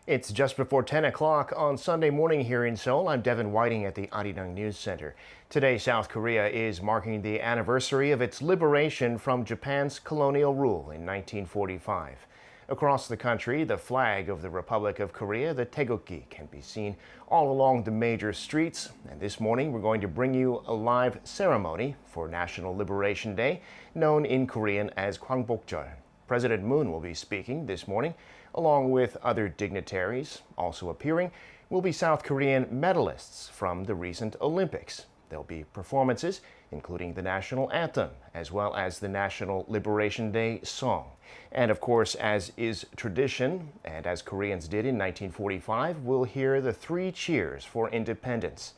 It's just before 10 o'clock on Sunday morning here in Seoul. I'm Devin Whiting at the Arirang News Center. Today, South Korea is marking the anniversary of its liberation from Japan's colonial rule in 1945. Across the country, the flag of the Republic of Korea, the Taegukgi, can be seen all along the major streets. And this morning, we're going to bring you a live ceremony for National Liberation Day, known in Korean as 광복절. President Moon will be speaking this morning, along with other dignitaries. Also appearing will be South Korean medalists from the recent Olympics. There'll be performances, including the National Anthem, as well as the National Liberation Day song. And of course, as is tradition, and as Koreans did in 1945, we'll hear the 3 cheers for independence.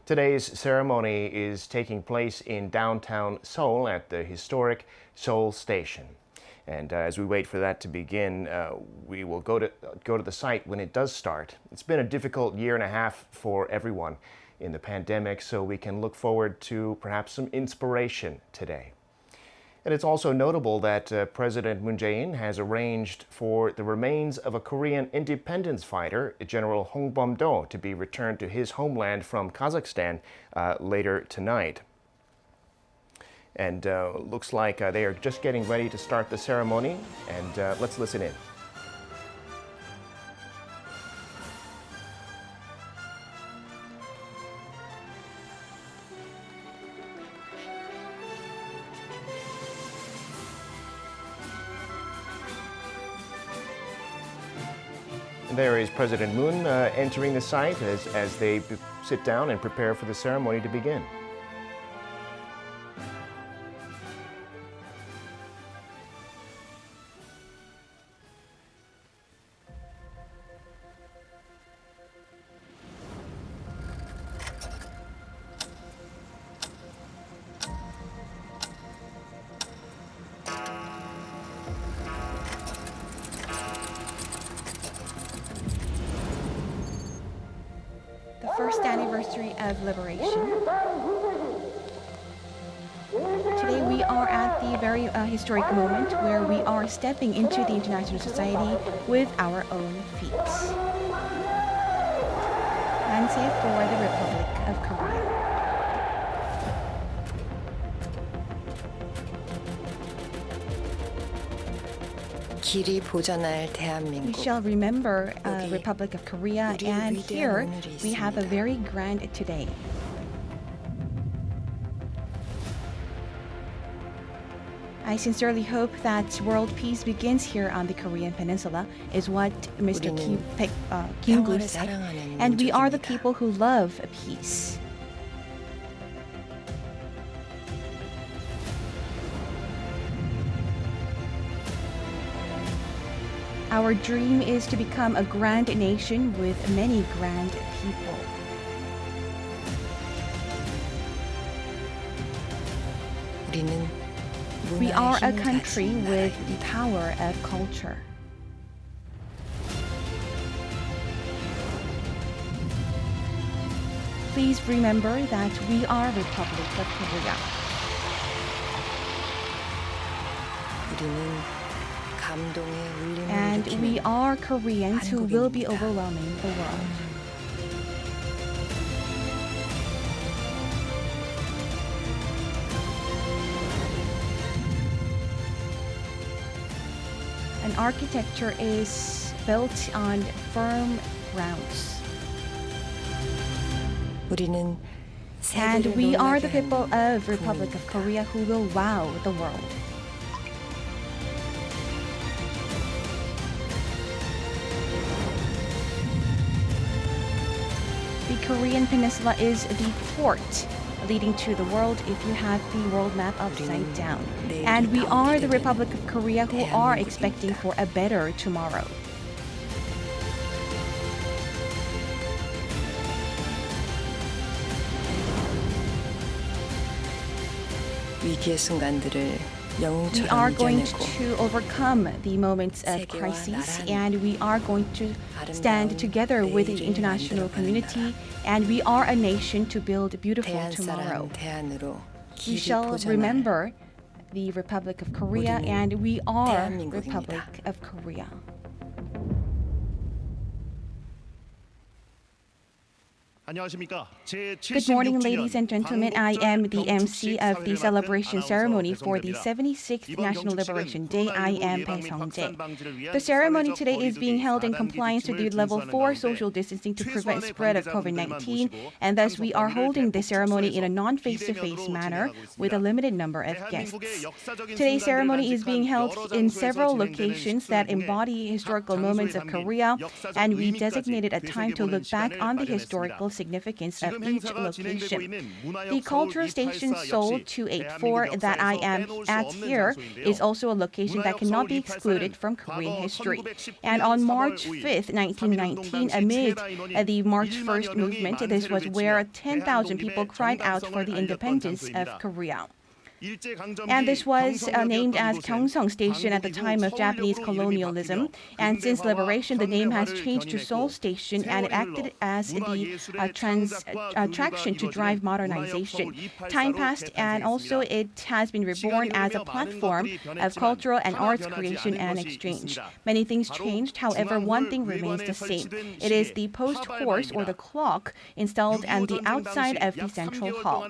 Today's ceremony is taking place in downtown Seoul at the historic Seoul Station. And as we wait for that to begin, we will go to the site when it does start. It's been a difficult year and a half for everyone in the pandemic, so we can look forward to perhaps some inspiration today. And it's also notable that President Moon Jae-in has arranged for the remains of a Korean independence fighter, General Hong Bom-do, to be returned to his homeland from Kazakhstan later tonight. And looks like they are just getting ready to start the ceremony, and let's listen in. There is President Moon entering the site as they sit down and prepare for the ceremony to begin. The first anniversary of liberation. Today we are at the very historic moment where we are stepping into the international society with our own feet. Manse for the Republic of Korea. 길이 보존할 We 대한민국. shall remember Republic of Korea, and here we have a very grand today. I sincerely hope that world peace begins here on the Korean Peninsula, is what Mr. Kim Gu said. And we are the people who love peace. Our dream is to become a grand nation with many grand people. We are a country with the power of culture. Please remember that we are Republic of Korea. And we are Koreans who will be overwhelming the world. An architecture is built on firm grounds. And we are the people of Republic of Korea who will wow the world. The Korean Peninsula is the port leading to the world if you have the world map upside down. And we are the Republic of Korea who are expecting for a better tomorrow. We are going to overcome the moments of crises, and we are going to stand together with the international community, and we are a nation to build a beautiful tomorrow. We shall remember the Republic of Korea, and we are Republic of Korea. Good morning, ladies and gentlemen. I am the MC of the celebration ceremony for the 76th National Liberation Day. I am Bae Sung-jae. The ceremony today is being held in compliance with the level 4 social distancing to prevent spread of COVID-19, and thus we are holding this ceremony in a non-face-to-face manner with a limited number of guests. Today's ceremony is being held in several locations that embody historical moments of Korea, and we designated a time to look back on the historical significance of each location. The cultural station Seoul 284 that I am at here is also a location that cannot be excluded from Korean history. And on March 5th, 1919, amid the March 1st movement, this was where 10,000 people cried out for the independence of Korea. And this was named as Gyeongsang Station at the time of Japanese colonialism. And since liberation, the name has changed to Seoul Station, and it acted as the attraction to drive modernization. Time passed, and also it has been reborn as a platform of cultural and arts creation and exchange. Many things changed, however, one thing remains the same. It is the post horse, or the clock, installed on the outside of the central hall.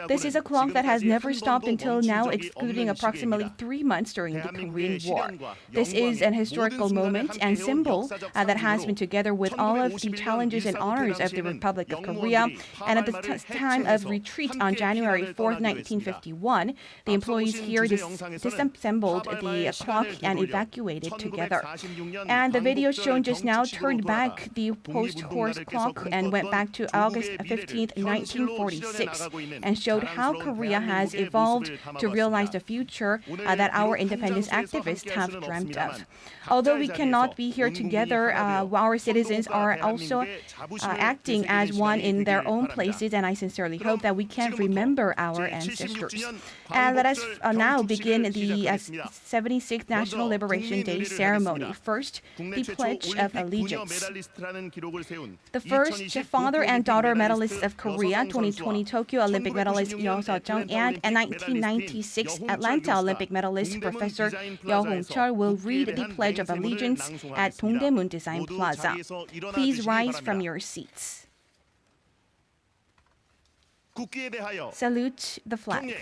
This is a clock that has never stopped until now, excluding approximately 3 months during the Korean War. This is an historical moment and symbol that has been together with all of the challenges and honors of the Republic of Korea. And at the time of retreat on January 4th, 1951, the employees here disassembled the clock and evacuated together. And the video shown just now turned back the post-horse clock and went back to August 15th, 1946, and showed how Korea has evolved to realize the future that our independence activists have dreamt of. Although we cannot be here together, our citizens are also acting as one in their own places, and I sincerely hope that we can remember our ancestors. And let us now begin the 76th National Liberation Day ceremony. First, the Pledge of Allegiance. The first father and daughter medalists of Korea, 2020 Tokyo Olympic medalist Yeo Seo-jung and 1996 Atlanta Olympic medalist Professor Yeo Hong-cheol will read the Pledge of Allegiance at Dongdaemun Design Plaza. Please rise from your seats. Salute the flag.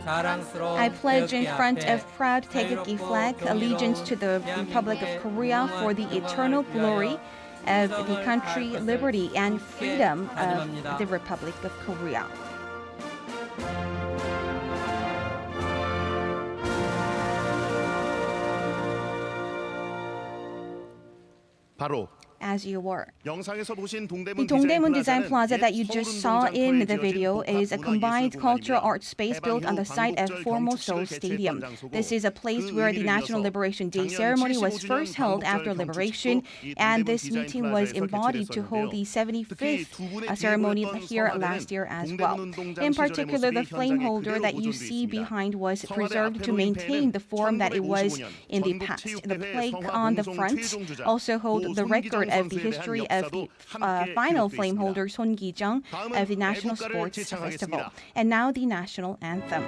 I pledge in front of proud Taegukgi flag allegiance to the Republic of Korea for the eternal glory of the country, liberty, and freedom of the Republic of Korea. As you were. The Dongdaemun Design Plaza that you just saw in the video is a combined cultural arts space built on the site of former Seoul Stadium. This is a place where the National Liberation Day ceremony was first held after liberation, and this meeting was embodied to hold the 75th ceremony here last year as well. In particular, the flame holder that you see behind was preserved to maintain the form that it was in the past. The plaque on the front also holds the record of the history of the final flame holder Son Gi-jung of the National Sports Festival. And now the National Anthem.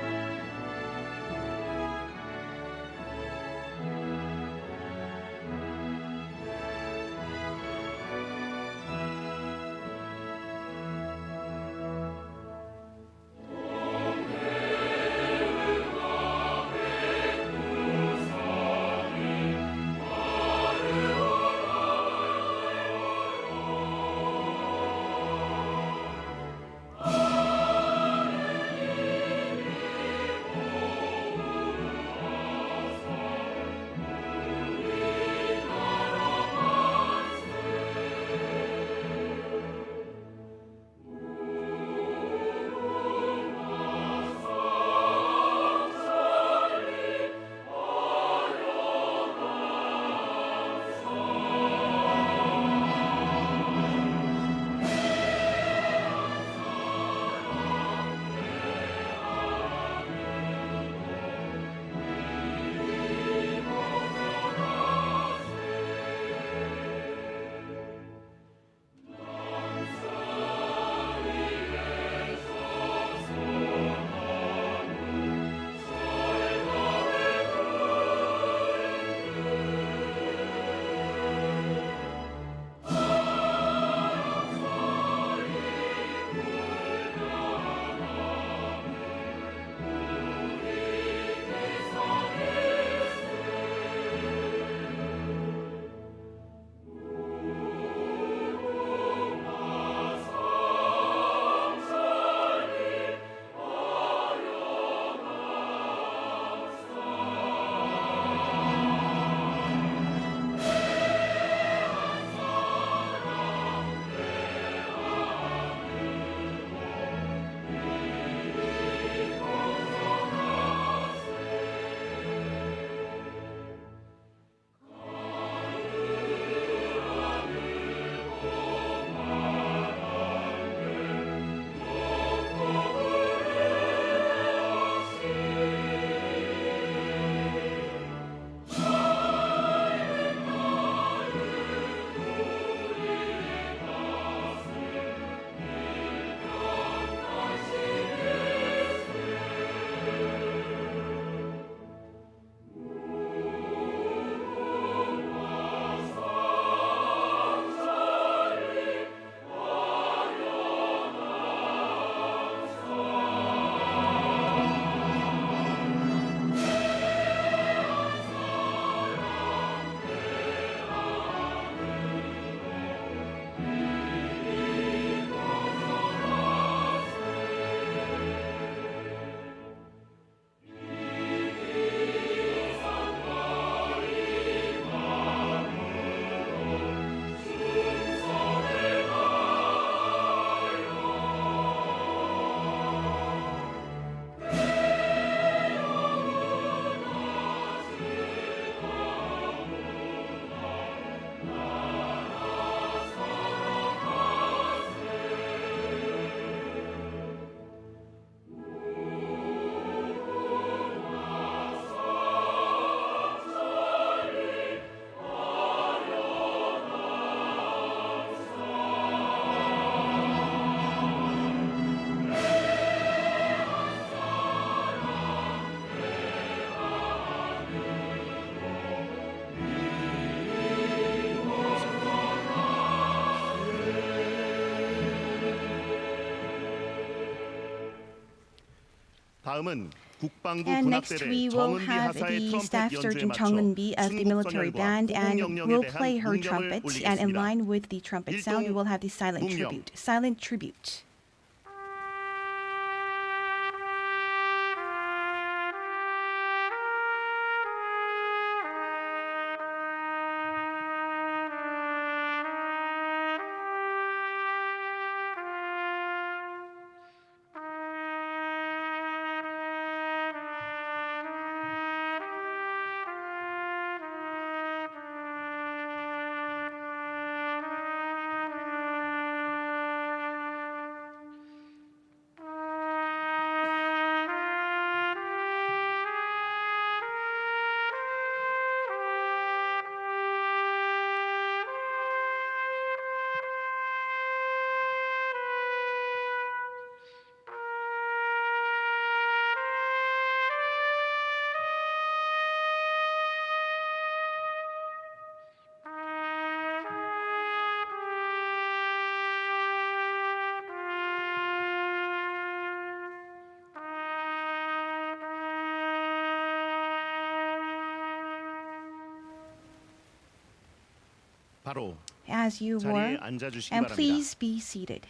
And next we will have the Staff Sergeant Chung Eun-bi of the military band and will play her trumpet. And in line with the trumpet sound, we will have the silent tribute. Silent tribute. As you were, and please be seated.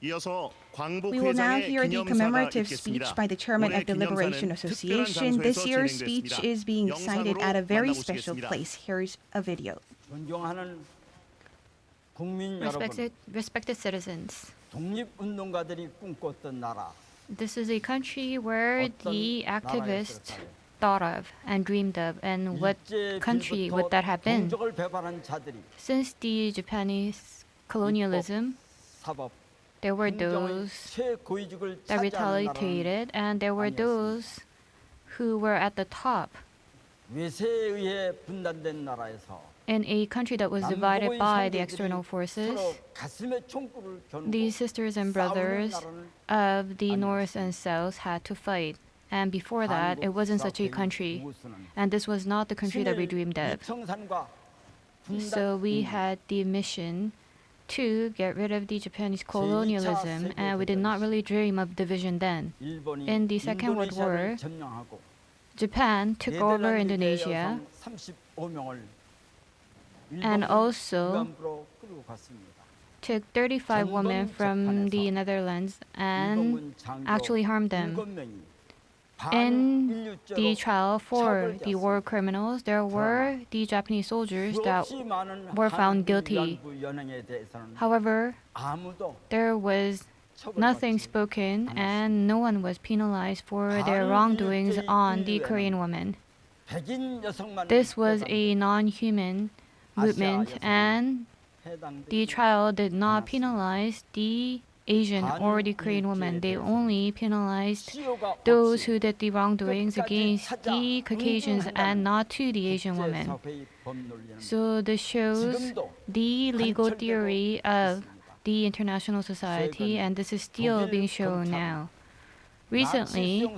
We will now hear the commemorative speech by the chairman of the Liberation Association. This year's speech is being cited at a very special place. Here's a video. Respected citizens, 독립운동가들이 꿈꿨던 나라. this is a country where the activists thought of and dreamed of, and what country would that have been? 동족을 배반한 자들이 Since the Japanese colonialism, 사법 there were those 최고위직을 that 차지하는 retaliated, and there were those who were at the top. 외세에 의해 분단된 나라에서 In a country that was divided by the external forces, 서로 가슴에 총구를 겨누고 these sisters and brothers of the North and South had to fight. And before that, it wasn't such a country. And this was not the country that we dreamed of. So we had the mission to get rid of the Japanese colonialism, and we did not really dream of division then. In the Second World War, Japan took over Indonesia and also took 35 women from the Netherlands and actually harmed them. In the trial for the war criminals, there were the Japanese soldiers that were found guilty. However, there was nothing spoken and no one was penalized for their wrongdoings on the Korean women. This was a non-human movement, and the trial did not penalize the Asian or the Korean women. They only penalized those who did the wrongdoings against the Caucasians and not to the Asian women. So this shows the legal theory of the international society, and this is still being shown now. Recently,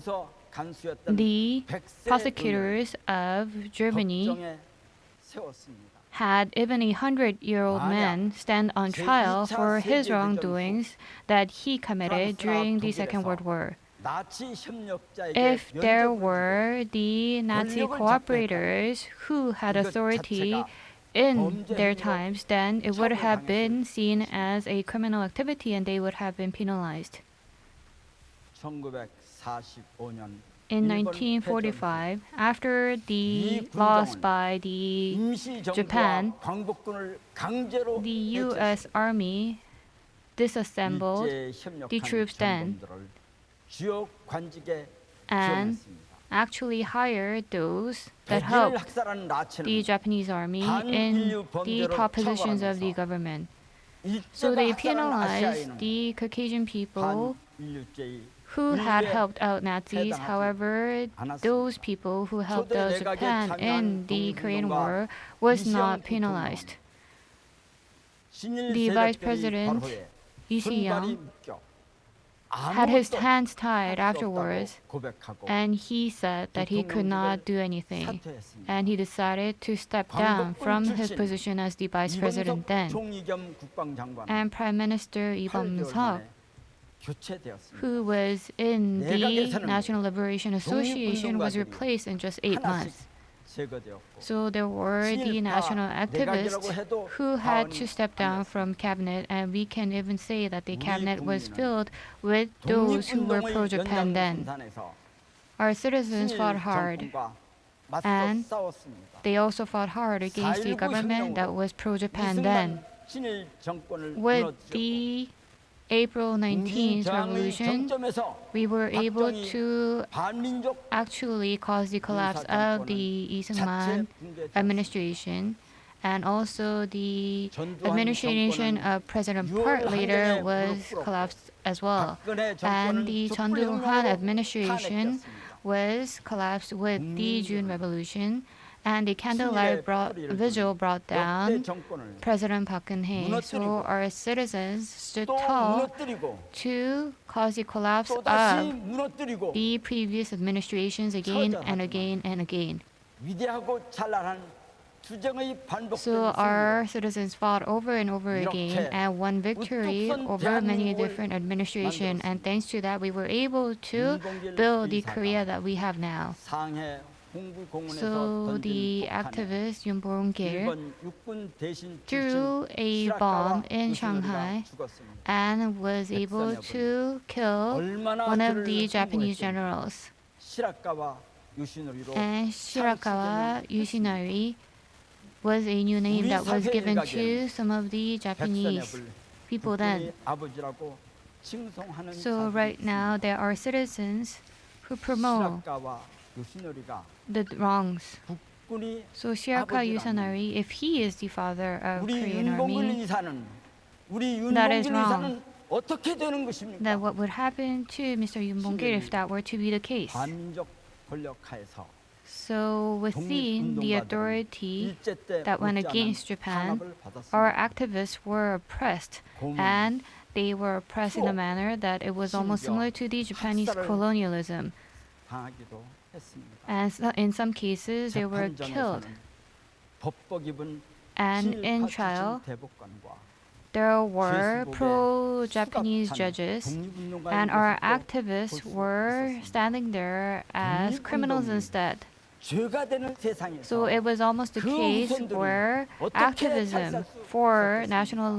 the prosecutors of Germany had even a 100-year-old man stand on trial for his wrongdoings that he committed during the Second World War. If there were the Nazi cooperators who had authority in their times, then it would have been seen as a criminal activity and they would have been penalized. In 1945, after the loss by the Japan, the U.S. Army disassembled the troops then and actually hired those that helped the Japanese army in the top positions of the government. So they penalized the Caucasian people who had helped out Nazis. However, those people who helped out Japan in the Korean War was not penalized. The Vice President, Lee Si-young, had his hands tied afterwards, and he said that he could not do anything, and he decided to step down from his position as the Vice President then. And Prime Minister Lee Bum-seok 교체되었습니다. who was in the 내각에서는 National Liberation Association was 독립운동가들이 replaced in just 8 하나씩 months. 제거되었고 So there were the national activists who had to step down from cabinet, and we can even say that the cabinet was filled with those who were pro-Japan then. 연장선상에서 Our citizens fought 친일 hard, 정권과 맞서 and 싸웠습니다. they also fought hard against the 4.19 government that was pro-Japan then. 이승만 친일 정권을 With 무너뜨렸고 the April 19th 국민저항의 revolution, 정점에서 we were able 박정희 to 반민족 actually cause the collapse of the Lee-Sung-man administration, and also the administration of President Park later was collapsed as well. And the Chun Doo-hwan administration was collapsed with the June Revolution, and the candlelight vigil brought down President Park Geun-hye. So our citizens stood 또 tall 무너뜨리고 to cause the collapse 또다시 of 무너뜨리고 the previous administrations again and again and again. 위대하고 찬란한 투쟁의 So 반복된 our citizens fought over and over again and won victory over many different administrations. And thanks to that, we were able to build the Korea that we have now. 상해 홍구공원에서 So 던진 the 폭탄에 activist Yoon Bong-gil 일본 육군 대신 threw 출신 a 시라카와 bomb in 유신우리가 Shanghai 죽었습니다. and was able to kill 얼마나 one of 그를 the Japanese 흠모했습니까? generals. 시라카와 유신우리로 And Shirakawa Yoshinari was a new name that was given to some of the Japanese people then. 아버지라고 칭송하는 So right now there are citizens who promote 시라카와 유신우리가 the wrongs. 국군이 So Shirakawa Yoshinari, if he is the father of 우리 Korean 윤봉길 army, 이사는 우리 That is 윤봉길 wrong. 이사는 어떻게 되는 것입니까? then what would happen to Mr. Yoon Bong-gil if that were to be the case? 반민족 권력하에서 So within the authority 일제 때 that went 못지않은 against Japan, 탄압을 받았습니다. our activists were oppressed, 고문, and they were oppressed in a manner that it was almost similar to the Japanese colonialism. 당하기도 했습니다. And in some cases, they were killed. 재판전에서는 법복 입은 And 친일 in 파시즘 trial, 대법관과 there were 죄수복에 pro-Japanese 수갑탄 judges, 독립운동가인 and our 것으로 activists 볼 수 were 있었습니다. standing there as criminals 독립운동이 instead. 죄가 되는 세상에서 So it was almost the 그 case 후손들이 where 어떻게 activism 살살 수 for 있었겠습니까? national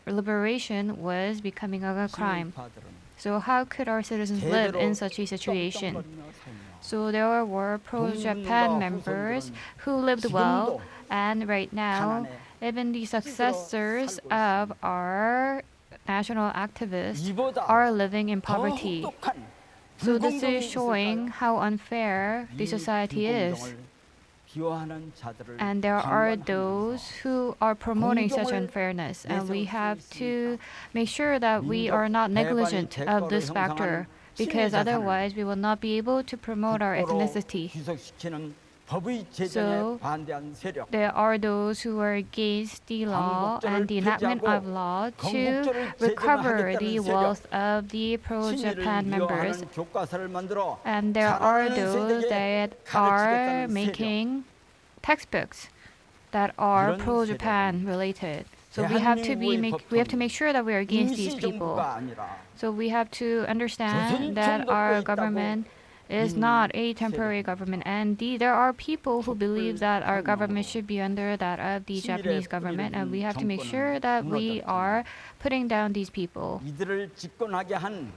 liberation was becoming a crime. 친일파들은 So how could our citizens live 대대로 in such a situation? 떵떵거리며 살며 So there were pro-Japan members who lived well, and right now, even the successors of our national activists 이보다 are living in 더 poverty. 혹독한 So this 불공정이 is showing 있을까요? how unfair the 이 society is. 불공정을 비호하는 자들을 And there are 강간하면서 those who are promoting such 공정을 unfairness, and we 내세울 수 have to 있습니까? make sure that we are not 민족 negligent 배반의 of this 대가로 factor, 형성하는 because 신의 자산을 otherwise we will not be able to promote our 국고로 ethnicity. 귀속시키는 법의 제정에 So, 반대한 세력, There are those who are against the law and the enactment of law to recover the wealth of the 친일을 pro-Japan members. 미워하는 교과서를 만들어 And there are 가난한 those 세대에 that are 가르치겠다는 making textbooks that are 이런 pro-Japan related. So we have to make sure that we are against these people. 임시정부가 아니라 So we have to understand that our government is not a temporary government, and there are people who believe that our government should be under that of the Japanese government, and we have to make sure that we are putting down these people. 이들을 집권하게 한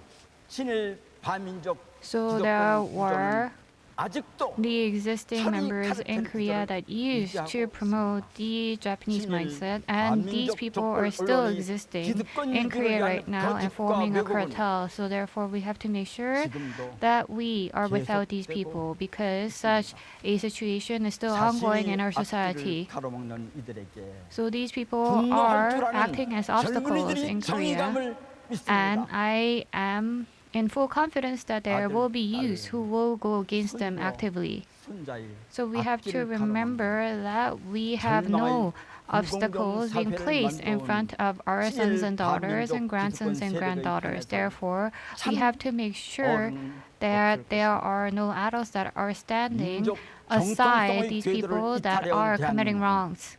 친일 반민족 So there 기득권 were 구조는 아직도 the existing members in Korea that used to promote the Japanese mindset, and these people are still existing in Korea right now and forming a cartel. So therefore, we have to make sure that we are without these people, because such a situation is still ongoing in our society. 가로막는 이들에게 So these people are acting as obstacles in Korea, and I am in full confidence that there will be youth who will go against them actively. So we have to remember that we have no obstacles being placed in front of our sons and daughters and grandsons and granddaughters. Therefore, we have to make sure that there are no adults that are standing aside these people that are committing wrongs.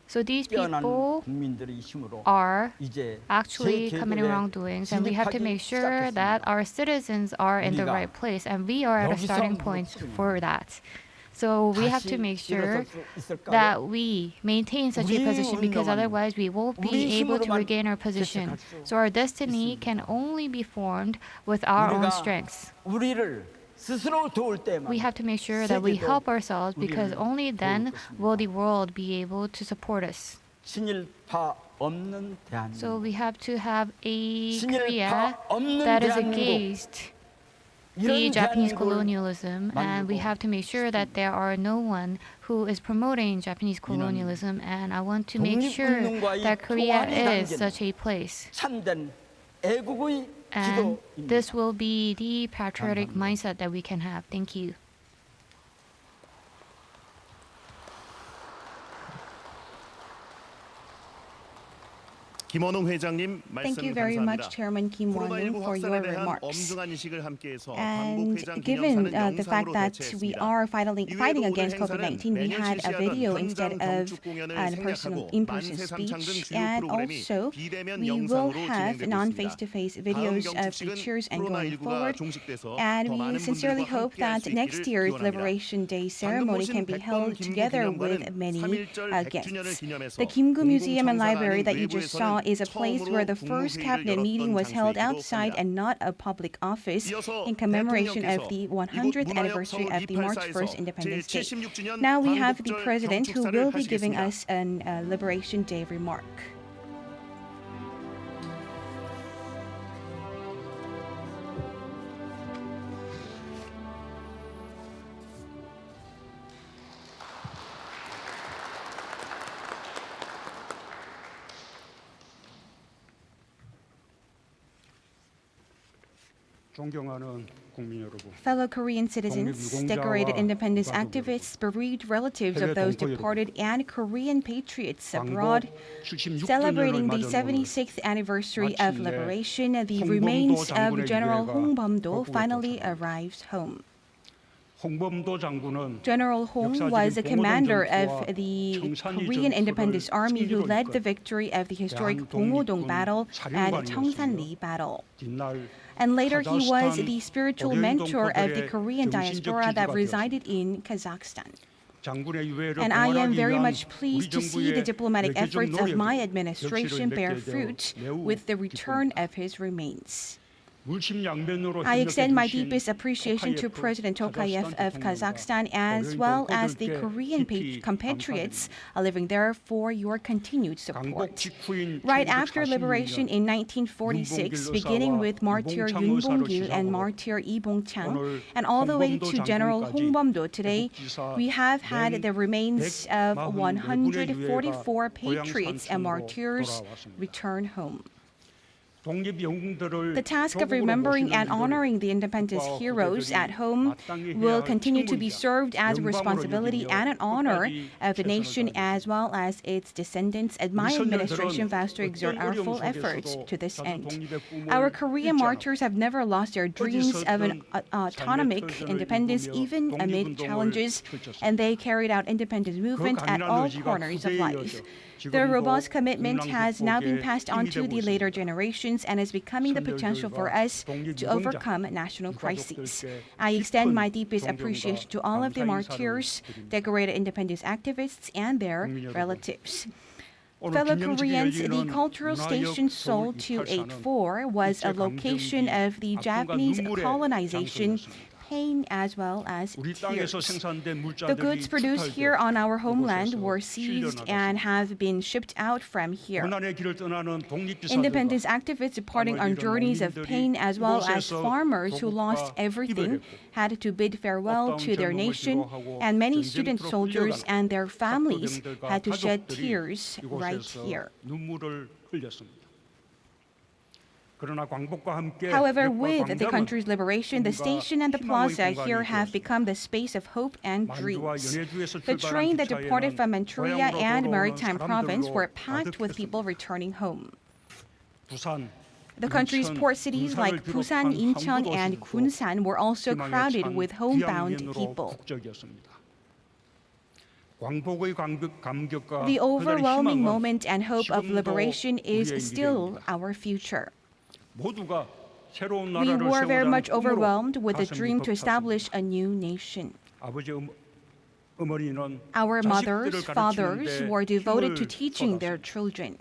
So these 뛰어난 people 국민들의 힘으로 are 이제 actually 제 committing 궤도에 wrongdoings, and we have to make sure that 시작했습니다. our citizens are in the 우리가 right place, and we are at a starting point for that. So we have to make sure that we maintain such a position, because otherwise we won't be able to regain our position. So our destiny can only be formed with our own strengths. 우리를 스스로 도울 때만 We have to make sure that we help ourselves, because only then will the world be able to support us. 친일파 없는 대한민국. So we have to have a 친일파 Korea 없는 that is 대한민국. against the 이런 Japanese 대한민국을 colonialism, and we 만들고 have to make sure that there are no one who is promoting Japanese colonialism, and I want to make sure that Korea is such a place. 참된 애국의 And 기도입니다. this will be the patriotic mindset that we can have. Thank you. 김원웅 회장님 Thank 말씀 you very much, 감사합니다. Chairman Kim Won-woong, 코로나19 for your 확산에 대한 remarks. 엄중한 인식을 함께해서 And 광복회장 given 기념사는 the fact 영상으로 that we 대체했습니다. are fighting 이외에도 오늘 against 행사는 COVID-19, we 매년 had a 실시하던 video instead 현장 of 경축 공연을 in-person 생략하고 만세 speech. 삼창 등 주요 And 프로그램이 also, 비대면 we will 영상으로 have 진행되고 non-face-to-face 있습니다. videos 다음 of the 경축식은 cheers and going 코로나19가 forward. 종식돼서 And 더 we 많은 sincerely 분들과 hope 함께할 that 수 next 있기를 year's 기원합니다. Liberation Day 방금 ceremony 보신 can be held 백범 김구 together with 기념관은 many 3.1절 100주년을 guests. 기념해서 The Kim Gu Museum and 공공청사가 Library 아닌 that you just saw 외부에서는 is a place where the first cabinet meeting was held outside and not a public office in commemoration of the 100th anniversary of the March 1st Independence Day. 제76주년 Now we have the 광복절 president who 경축사를 will be giving 하시겠습니다. us a Liberation Day remark. 존경하는 국민 여러분, Fellow Korean citizens, decorated independence activists, bereaved relatives of those departed, and Korean patriots abroad, celebrating the 76th anniversary of liberation, the remains of General Hong Bum-do finally arrives home. 홍범도 장군은 General Hong was a commander of the Korean Independence Army who led the victory of the historic Bongho-dong Battle and Cheongsan-ri Battle. 뒷날 And later he was the spiritual mentor of the Korean diaspora that resided in Kazakhstan. 장군의 유해를 And I am 봉헌하기 very 위한 much pleased to 우리 see the 정부의 diplomatic 외교적 efforts of my 노력이 administration 결실을 bear 맺게 되어 fruit 매우 with the return 기쁩니다. of his remains. 물심양면으로 I extend my 협력해 주신 deepest appreciation to 토카예프 President Tokayev 카자흐스탄 of 대통령과 Kazakhstan as well as the 어려운 Korean 깊이 compatriots 감사드립니다. living there for your continued 광복 support. 직후인 Right after liberation 1946년 in 1946, beginning with martyr Yoon Bong-gil and martyr Lee Bong-chang, and all the way to General Hong Bum-do, today we have had the remains of 144 patriots and martyrs return home. The task of remembering and honoring the independence heroes at home will continue to be served as a responsibility and an honor of the nation as well as its descendants, and my administration vows to exert our full efforts to this end. Our Korean martyrs have never lost their dreams of an autonomic independence even amid challenges, and they carried out independence movement at all corners of life. Their robust commitment has now been passed on to the later generations and is becoming the potential for us to overcome national crises. I extend my deepest appreciation to all of the martyrs, decorated independence activists, and their relatives. Fellow Koreans, the cultural station Seoul 284 was a location of the Japanese colonization, pain as well as tears. The goods produced here on our homeland were seized and have been shipped out from here. Independence activists departing on journeys of pain as well as farmers who lost everything had to bid farewell to their nation, and many student soldiers and their families had to shed tears right here. However, with the country's liberation, the station and the plaza here have become the space of hope and dreams. The train that departed from Manchuria and Maritime Province were packed with people returning home. The country's port cities like Busan, Incheon, and Gunsan were also crowded with homebound people. 광복의 감격과 The 그날의 overwhelming 희망은 moment and hope of 지금도 liberation is 우리의 still 미래입니다. our future. 모두가 새로운 We 나라를 were very 세우자는 much 꿈으로 overwhelmed with the 가슴이 dream to 벅찼습니다. establish a new nation. 아버지 어머니는 Our mothers, 자식들을 fathers 가르치는데 were devoted to 힘을 teaching their 쏟았습니다. children.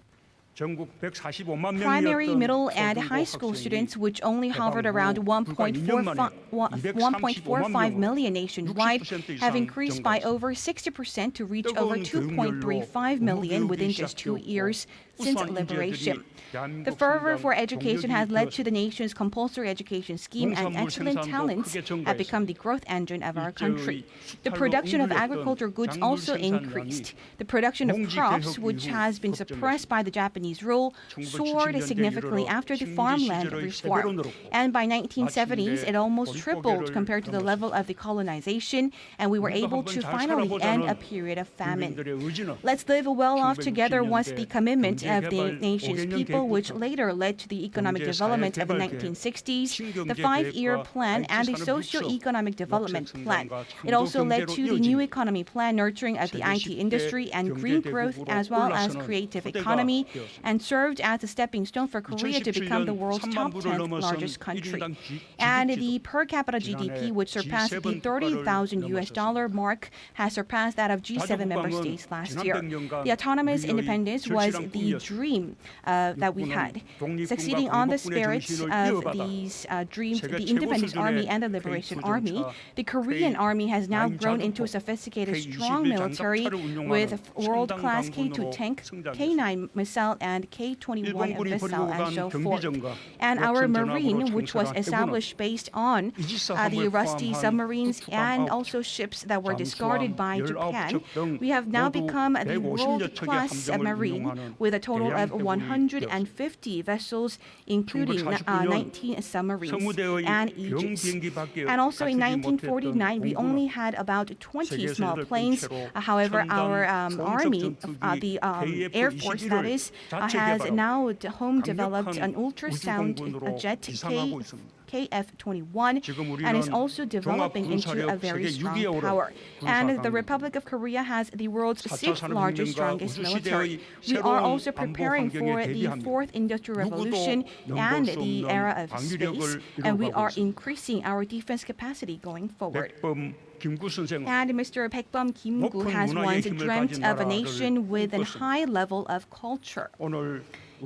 전국 145만 Primary, 명이었던 middle, and 초중고 high school 학생이 students, which only hovered 개방 around 후 불과 2년 만에 1.45 million nationwide, 60% have 이상 increased by 증가했습니다. over 60% to reach over 뜨거운 2.35 million within just 2 years since liberation. The fervor for education has led to the nation's compulsory education scheme, and excellent talents have become the growth engine of our country. The production of agricultural goods also increased. The production of crops, which has been suppressed by the Japanese rule, soared significantly after the farmland reform. And by 1970s, it almost tripled compared to the level of the colonization, and we were able to finally end a period of famine. Let's live well off together once the commitment of the nation's people, which later led to the economic development of the 1960s, the 5-year plan, and the socio-economic development plan. It also led to the new economy plan, nurturing of the IT industry and green growth, as well as creative economy, and served as a stepping stone for Korea to become the world's top 10th largest country. And the per capita GDP, which surpassed the $30,000 mark, has surpassed that of G7 member states last year. The autonomous independence was the dream that we had. Succeeding on the spirit of these dreams, the Independence Army and the Liberation Army, the Korean Army has now grown into a sophisticated, strong military with world-class K-2 tank, K-9 missile, and K-21 missile, and so forth. And our Marine, which was established based on the rusty submarines and also ships that were discarded by Japan, we have now become the world-class submarine with a total of 150 vessels, including 19 submarines and Aegis. And also in 1949, we only had about 20 small planes. However, our Army, the Air Force that is, has now home-developed an ultrasound jet KF-21 and is also developing into a very strong power. And the Republic of Korea has the world's 6th largest, strongest military. We are also preparing for the 4th Industrial Revolution and the era of space, and we are increasing our defense capacity going forward. And Mr. Baekbum Kim-gu has once dreamt of a nation with a high level of culture.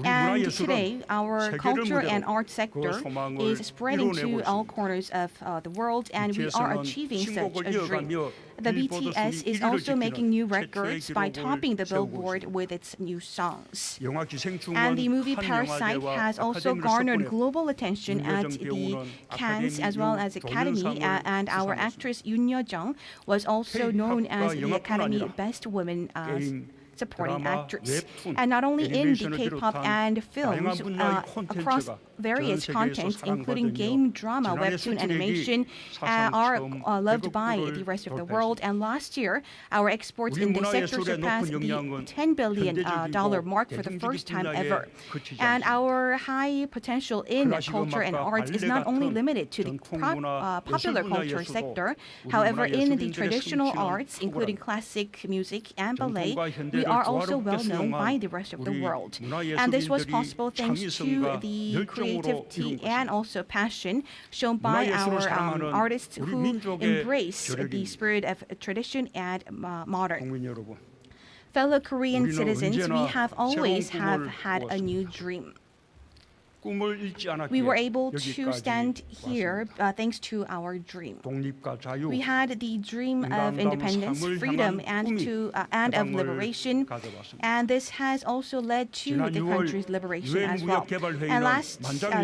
And today, our culture and art sector is spreading to all corners of the world, and we are achieving such a dream. The BTS is also making new records by topping the Billboard with its new songs. And the movie Parasite has also garnered global attention at the Cannes as well as Academy, and our actress Yoon Yo-jung was also known as the Academy Best Woman supporting actress. And not only in the K-pop and films, across various contents, including game, drama, webtoon, animation, are loved by the rest of the world. And last year, our exports in this sector surpassed the $10 billion mark for the first time ever. And our high potential in culture and arts is not only limited to the popular culture sector. However, in the traditional arts, including classic music and ballet, we are also well known by the rest of the world. And this was possible thanks to the creativity and also passion shown by our artists who embrace the spirit of tradition and modern. Fellow Korean citizens, we have always had a new dream. We were able to stand here thanks to our dream. We had the dream of independence, freedom, and of liberation, and this has also led to the country's liberation as well. And last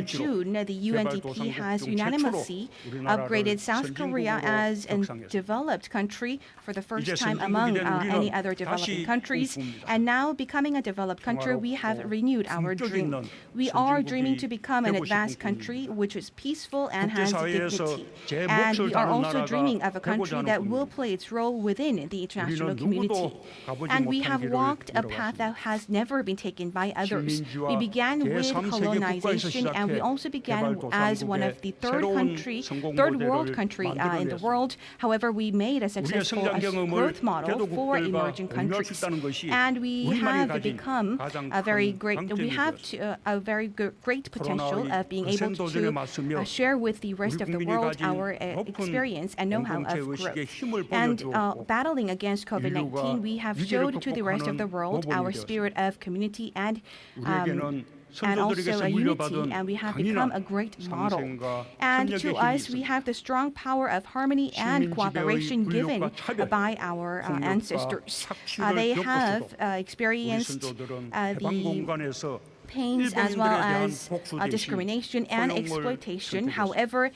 June, the UNDP has unanimously upgraded South Korea as a developed country for the first time among any other developing countries. And now, becoming a developed country, we have renewed our dream. We are dreaming aiming to become an advanced country which is peaceful and has 국제사회에서 dignity. 제 And 몫을 we are 다하는 also 나라가 dreaming of a country 되고자 하는 that will 겁니다. play its role within the international 우리는 community. 누구도 가보지 And we 못한 have 길을 walked a path 걸어왔습니다. that has never been taken by others. 식민지와 We began with 제3세계 colonization, 국가에서 and we 시작해 also began as one of the 새로운 third 성공 world 모델을 country in the 만들어냈습니다. world. However, we made a 우리의 successful 성장 경험을 growth model for 개도국들과 emerging 공유할 수 countries. 있다는 것이 And we 우리만이 have 가진 become 가장 a very 큰 great, we 강점이 have 되었습니다. a very great potential 코로나의 of being able 거센 도전에 to 맞서며 share with the rest 우리 of the 국민이 world 가진 our 높은 experience and know-how 공동체 of 의식의 growth. 힘을 And 보여주었고 battling against COVID-19, we have 위기를 showed to the rest of the 극복하는 world our 모범이 spirit of community and 우리에게는 also 선조들에게서 a unity, 물려받은 and we have become a 강인한 great model. 상생과 And 협력의 to 힘이 us, we 있습니다. have the strong power of harmony and 식민지배의 cooperation given 불력과 차별, by our 폭력과 ancestors. 착취를 They have 겪었어도 우리 experienced 선조들은 the 해방 공간에서 pains as well 일본인들에 대한 as 복수 대신 discrimination and 포용을 exploitation. 선택했습니다. However,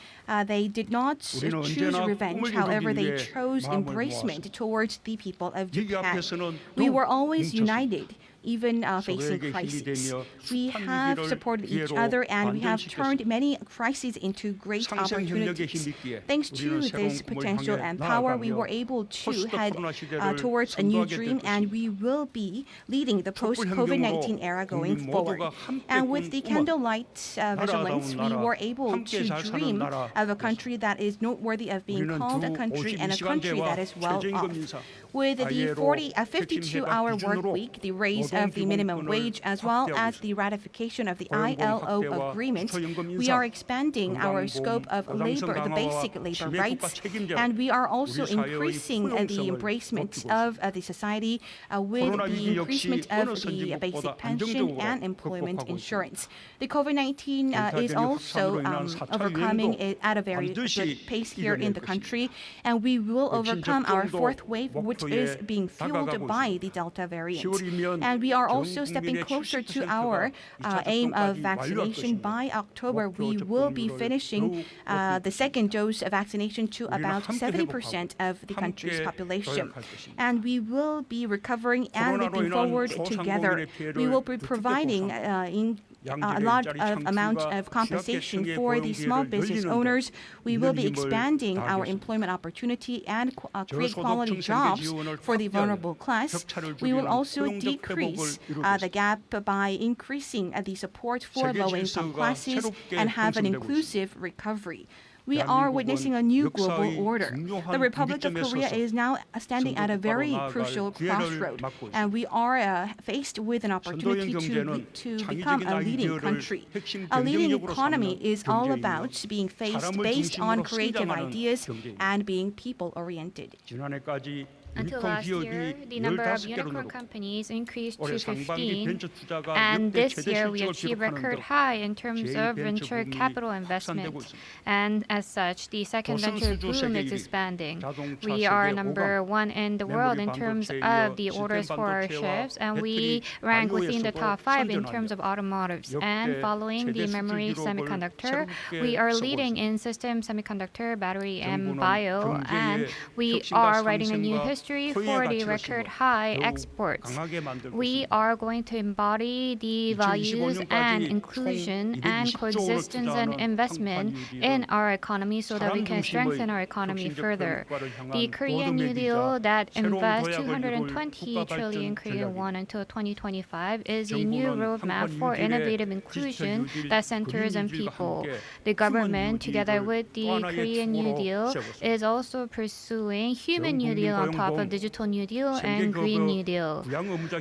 they did not 우리는 choose 언제나 revenge. 꿈을 However, 이루기 they 위해 chose 마음을 embracement 모았습니다. towards the people of 위기 Japan. 앞에서는 We 더욱 were always 뭉쳤습니다. united, even facing 서로에게 힘이 crises. 되며 We 숱한 have 위기를 supported each 기회로 other, and we have 반전시켰습니다. turned many crises into great 상생 협력의 opportunities. 힘이 있기에 Thanks to 우리는 this 새로운 꿈을 potential 향해 and power, we 나아가며 were able to 포스트 head 코로나 시대를 towards a new 선도하게 될 dream, and 것입니다. we will be leading the 촛불 post-COVID-19 행동으로 era going 국민 forward. 모두가 함께 And with the 꿈꾸는 candlelight vigilance, we 나라, were able 함께 to 잘 사는 dream 나라 of a country that is noteworthy of being 우리는 called a 주 country and a country 52시간제와 that is well 최저임금 off. 인상, With the ILO 52-hour 백신 work 해방 week, the raise 기준으로 of the minimum 노동기본권을 wage, as well 확대하고 as the ratification of the 고용보험 ILO 확대와 agreement, 최저임금 we 인상, are expanding our 건강보험, scope of 보장성 labor, the 강화와 basic labor 지배국가 rights, 책임제와 and we are also 우리 사회의 increasing the 포용성을 embracement 높이고 of the society with 코로나 the 위기 역시 increasement 어느 of the 선진국보다 basic pension 안정적으로 and employment 극복하고 insurance. The COVID-19 is 델타 also 변이 확산으로 인한 4차 overcoming 유행도 it at a very 반드시 good pace here in the 이겨낼 country, and we will 백신 overcome our 접종도 fourth wave, which is 목표에 being fueled 다가가고 by 있습니다. the Delta variant. 10월이면 And we are 전 also stepping 국민의 closer to 70%가 our 2차 aim of 접종까지 vaccination. 완료할 By October, 목표 we will be 접종률을 finishing 더욱 the second dose of vaccination to 우리는 about 함께 70% of the 회복하고 country's 함께 population. 도약할 것입니다. And we will be recovering and 코로나로 looking 인한 forward 소상공인의 together. 피해를 We will be 부축해 providing 보상, a lot of amount of compensation for the small business owners. We will be expanding our employment opportunity and create quality jobs for the vulnerable class. We will also decrease the gap by increasing the support for low-income classes and have an inclusive recovery. We are witnessing a new global order. The Republic of Korea is now standing at a very crucial crossroad, and we are faced with an opportunity to become a leading country. A leading economy is all about being faced based on creative ideas and being people-oriented. 지난해까지 Until 유니콘 last year, 기업이 the number of 15개로 unicorn 늘었고 companies increased to 올해 상반기 15, 벤처 투자가 and 역대 this 최대 year we 실적을 achieved 기록하는 record 등 high in terms of 제2 venture 벤처 capital 붐이 확산되고 investment. 있습니다. And as such, the second venture 도승수주 boom 세계 is 1위, expanding. 자동차 We 세계 are 5강, number one in the world in terms 메모리 of 반도체에 the 이어 orders for our 시스템 ships, and 배터리, we rank within the 바이오에서도 top 5 in 선전하며 terms of automotives. And 역대 following the 최대 memory 수출 기록을 semiconductor, 새롭게 we are 써고 leading 있습니다. in system semiconductor, battery, and 정부는 bio, and 경제의 we 혁신과 are writing a new 상생과 history 포용의 for the 가치를 record 심어 high 더욱 exports. 강하게 만들 We 것입니다. are going to embody the values 2025년까지 and 총 inclusion and 220조 원을 coexistence and 투자하는 investment 한판 in 뉴딜은 our economy so that we can strengthen our economy further. The Korean New Deal that invests 220 trillion Korean won until 2025 is a new roadmap for innovative inclusion that centers on people. The government, together with the Korean New Deal, is also pursuing Human New Deal on top of Digital New Deal and Green New Deal.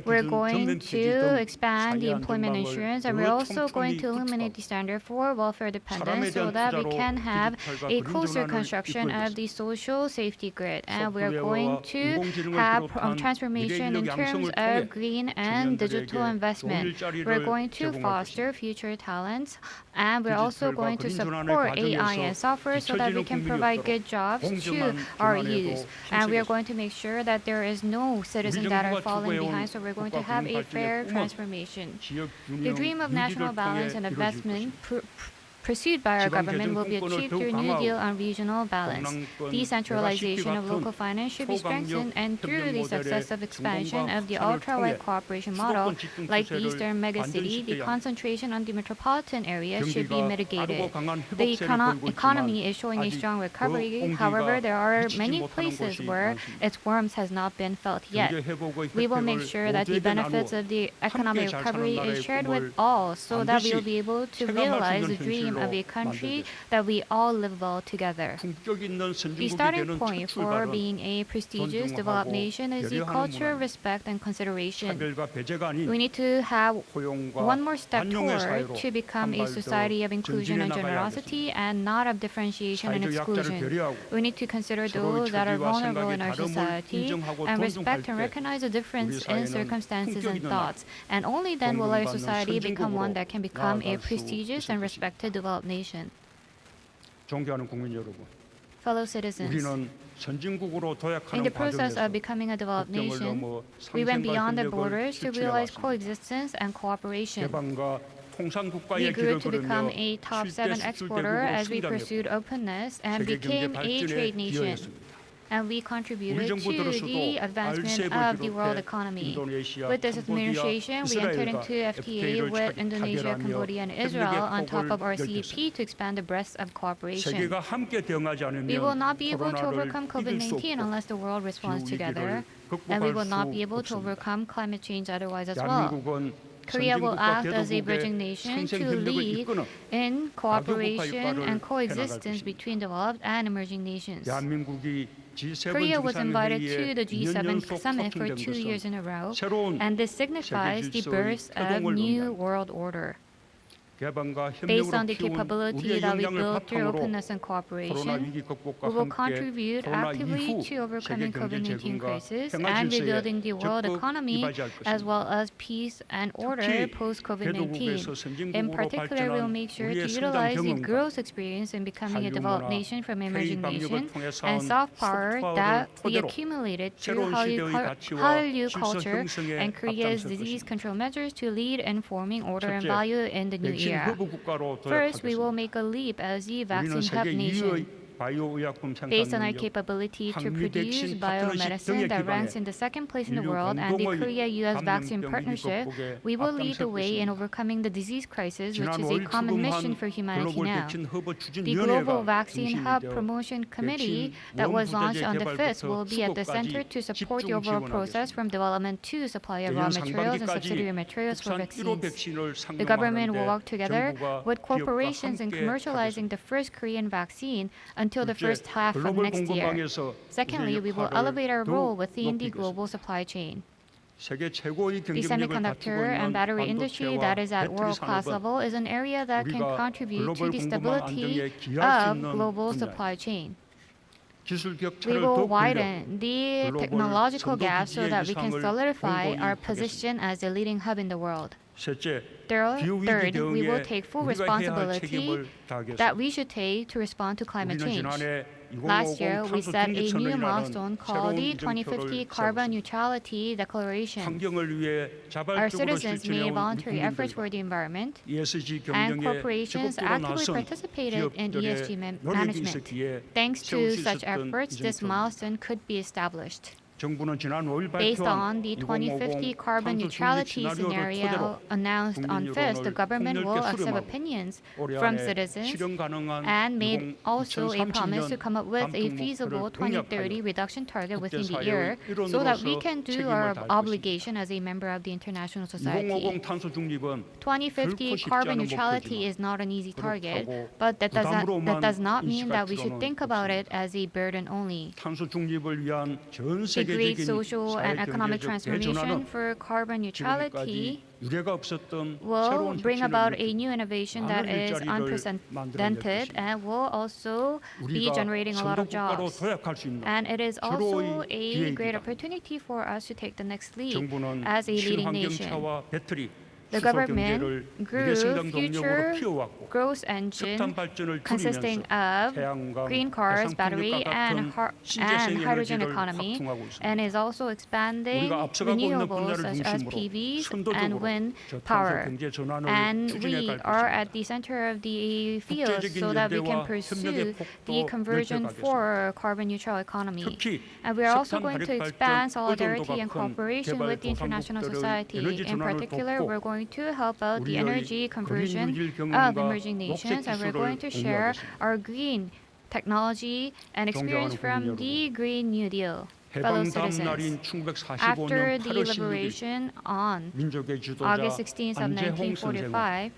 We're going to expand the employment insurance, and we're also going to eliminate the standard for welfare dependence so that we can have a closer construction of the social safety grid. And we're going to have transformation in terms of green and digital investment. We're going to foster future talents, and we're also going to support AI and software so that we can provide good jobs to our youth. And we are going to make sure that there is no citizen that are falling behind, so we're going to have a fair transformation. The dream of national balance and investment pursued by our 지방 government will be 재정 achieved 통권을 through 더욱 New Deal 강화하고 on regional balance. 동남권 Decentralization of 같은 local finance should be strengthened, and through the 협력 모델의 successive expansion of the 중공과 ultra-wide 통해 cooperation model, 수도권 집중 like the 추세를 Eastern megacity, the 완전시켜야 concentration on the metropolitan area should be 경기가 mitigated. 빠르고 강한 The 회복세를 보이고 economy 있지만 is showing a 아직 strong 그 recovery. 온기가 However, there are 미치지 many 못하는 places 곳이 where 많습니다. its warmth has not been felt yet. 경제 회복의 We will make 혜택을 sure that the 모두에게 benefits 나누어 of the economic 함께 잘 사는 recovery is 나라의 shared with 꿈을 all, so that we will 반드시 be able to 체감할 수 realize 있는 the dream of a 현실로 country 만들겠습니다. that we all live well together. 품격 있는 The 선진국이 starting 되는 point 첫 for 출발은 being a prestigious developed nation is the 배려하는 culture of 문화입니다. respect and consideration. 차별과 배제가 아닌 We need to have 포용과 one more step 반용의 toward 사회로 to become a 한 발 더 society of inclusion 전진해 and 나가야 generosity and not of differentiation and 사회적 약자를 exclusion. 배려하고 We need to consider 서로의 those that are 처지와 vulnerable in 생각의 our 다름을 society 인정하고 and 존중할 respect and 때 recognize the difference 우리 in 사회는 circumstances 품격 and 있는 thoughts. And only then will our 존경받는 society become one 선진국으로 that can become a 나아갈 수 prestigious 있을 and 것입니다. respected developed nation. 존경하는 국민 여러분, Fellow citizens, 우리는 선진국으로 in 도약하는 the process 과정에서 of becoming a developed 국경을 nation, 넘어 we went 상생과 beyond the 협력을 borders to realize 실천해왔습니다. coexistence and cooperation. 개방과 통상 We 국가의 grew 길을 to become 걸으며 a top 7 실대 수출 exporter 대국으로 as we 성장했고 pursued openness and 세계 경제 became a trade 발전에 nation. 기여했습니다. And we contributed 우리 정부 to 들어서도 the advancement RCEP을 of the world 비롯해 economy. 인도네시아, With this 캄보디아, administration, we entered 이스라엘과 into FTA FTA를 with Indonesia, 타결하며 Cambodia, and 협력의 Israel on top of 폭을 RCEP to expand the breadth of cooperation. 세계가 함께 대응하지 않으면 We will not be able to 코로나를 overcome 이길 수 COVID-19 없고 unless the world responds 기후 together, 위기를 and we 극복할 will not 수 be able to 없습니다. overcome climate change otherwise as well. 대한민국은 Korea will 선진국과 act as a 개도국의 bridging nation 상생 to 협력을 lead 이끄는 in cooperation 역할을 and 해나갈 coexistence 것입니다. between developed and emerging nations. 대한민국이 G7 Korea was invited to the 정상회의에 2년 G7 연속 summit for 초청된 2 years 것은 in a row, 새로운 and this signifies the 세계 질서의 birth of 태동을 new 의미합니다. world order. 개방과 Based 협력으로 on the 키운 capability 우리의 that we 역량을 built through 바탕으로 openness and 코로나 cooperation, 위기 극복과 we will 함께 contribute 코로나 actively 이후 to 세계 overcoming 경제 COVID-19 재건과 crisis 평화 and 질서에 rebuilding the world 적극 economy, 이바지할 as 것입니다. well as peace and order 특히 post-COVID-19. 개도국에서 In 선진국으로 particular, we will 발전한 make sure to 우리의 성장 utilize the 경험과 growth experience in becoming a 한류 developed 문화, nation from 회의 emerging 방역을 nation 통해 and 쌓은 soft power 소프트파워를 that we 토대로 accumulated through 새로운 시대의 가치와 Hallyu 질서 culture 형성에 and Korea's 앞장설 disease 것입니다. control measures to lead in forming order and 첫째, value in the new 백신 era. 허브 국가로 First, we will 도약하겠습니다. make a leap as the 우리는 vaccine hub 세계 nation. 2위의 바이오 의약품 생산 Based on our 능력, capability to 한미 produce 백신 biomedicine 파트너십 that 등에 ranks 기반해 in the second place in the 인류 world and the 공동의 Korea-US vaccine 감염병 위기 partnership, 극복에 we will lead the 앞장설 way in 것입니다. overcoming the disease crisis, which 지난 is a 5일 common mission 출범한 for humanity 글로벌 now. 백신 허브 The Global 추진위원회가 Vaccine 중심이 Hub 되어 Promotion Committee 백신 that was launched 원부자재 on the 5th 개발부터 will be at the center 수급까지 to support the 집중 overall process 지원하겠습니다. from development to supply of raw 내년 materials and 상반기까지 subsidiary materials for 국산 1호 vaccines. 백신을 The government will 상용화하는데 work together 정부가 with 기업과 corporations in 함께 commercializing 하겠습니다. the first Korean vaccine until the 둘째, first half of 글로벌 next year. 공급망에서 Secondly, 우리의 we will 역할을 elevate our role 더욱 within the 높이겠습니다. global supply chain. 세계 최고의 The 경쟁력을 갖추고 semiconductor and 있는 battery industry that is at 반도체와 배터리 world-class 산업은 level is an area that can 우리가 contribute to 글로벌 the 공급망 stability 안정에 기여할 수 of 있는 global 분야입니다. supply chain. 기술 We 격차를 will 더욱 벌려 widen the 글로벌 technological 선도 gap so 기지의 that we can 위상을 solidify 공고히 our 하겠습니다. position as the leading hub in the world. 셋째, Third, 기후위기 we will 대응에 take full 우리가 해야 할 responsibility 책임을 다하겠습니다. that we should take to respond to climate 우리는 change. 지난해 Last year, 2050 we 탄소 set a 중립 new 선언이라는 milestone called the 새로운 2050 이정표를 Carbon 세웠습니다. Neutrality Declaration. 환경을 위해 Our 자발적으로 citizens made 실천해온 우리 voluntary efforts 국민들과 for the environment, ESG and 경영에 corporations 적극적으로 actively 나선 participated in ESG 기업들의 노력이 management. 있었기에 Thanks 세울 to 수 such 있었던 efforts, this 이정표입니다. milestone could be established. 정부는 지난 5일 Based 발표한 on the 2050 carbon neutrality scenario announced on 5th, the government will accept opinions from citizens and made also a promise to come up with a feasible 2030 reduction target within the year so that we can do our obligation as a member of the international society. 2050 탄소 중립은 2050 carbon neutrality is not an easy target, but that does not mean that we should think about it as a burden only. 탄소 중립을 위한 전 The great 세계적인 social and economic 사회 경제적 transformation 대전환은 for carbon neutrality 지금까지 유례가 없었던 will 새로운 bring about a 혁신을 new innovation that 많은 is 일자리를 unprecedented 만들어낼 and will also be 우리가 generating a lot of 선도국가로 jobs. 도약할 수 있는 And it is also 새로운 a great 기회이기다. opportunity for us to take the next leap 정부는 as a leading nation. 친환경차와 배터리, The 수소 government 경제를 grew 미래성장 future 동력으로 키워왔고 growth engine 석탄 발전을 consisting 줄이면서 of 태양광, green cars, 해상 battery, 풍력과 and 같은 신재생 hydrogen 에너지를 economy, 확충하고 있습니다. and is also expanding 우리가 앞서가고 있는 renewables 분야를 such as 중심으로 PVs and 선도적으로 wind 저탄소 power. 경제 전환을 And 추진해 we 갈 are 것입니다. at the center of the field 국제적인 so that we can 연대와 pursue 협력의 the 폭도 conversion 넓혀가겠습니다. for carbon neutral economy. 특히 And we are also 석탄 going to 발전 expand 의존도가 solidarity and 큰 cooperation 개발 with the international 도상국들의 society. 에너지 In 전환을 particular, 돕고 we're going to help out the 우리의 energy conversion 그린 뉴딜 of 경험과 emerging nations, 녹색 and we're going to 기술을 share 공유하겠습니다. our green technology and experience 존경하는 from 국민 the Green New Deal. Fellow 해방 다음 citizens, 날인 after 1945년 the 8월 16일 liberation on 민족의 지도자 August 16th of 안재홍 선생은 1945,